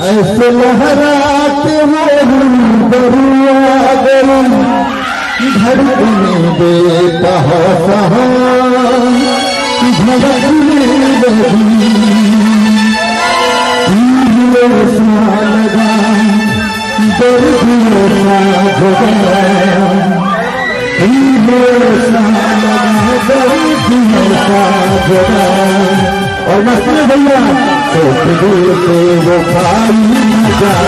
ऐसे लहराते हो दरिया गरम धड़कने देता हो सहा धड़कने लगी लगा और मस्ती भैया तो दिल से वो भाई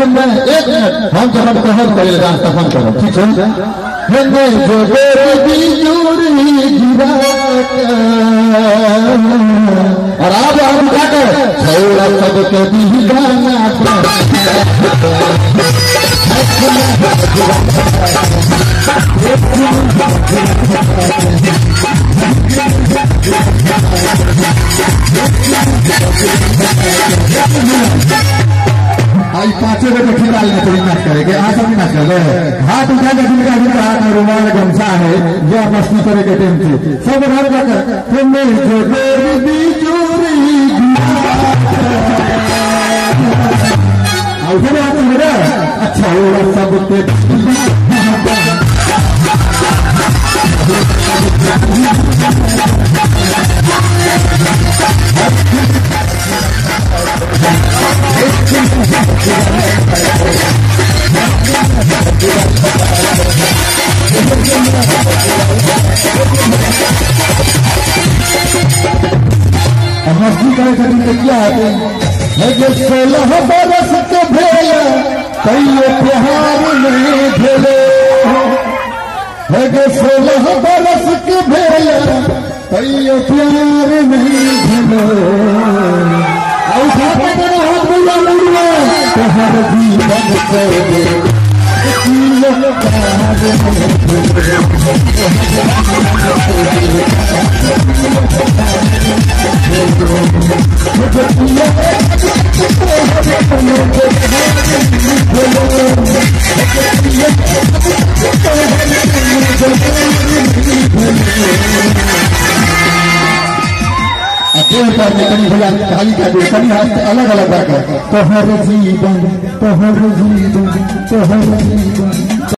हम जब कहर करे रास्ता करो ठीक है जो और आप हम क्या कर छोड़ा सबके भी गाना आज पांचों को खिला नाच करेंगे आज अभी नाच कर रहे हाथ उठा के जिनका जिनका हाथ में रुमाल गमछा है जो मस्ती करे के टेम से सब घर जाकर तुम्हें जो अच्छा होगा सबके मस्ती करे खातिर क्या है जो 16 बरस के भेला कई प्यार नहीं भेले है जो 16 बरस के भेला कई प्यार नहीं भेले हर जीवन से अलग अलग तो हर जीवन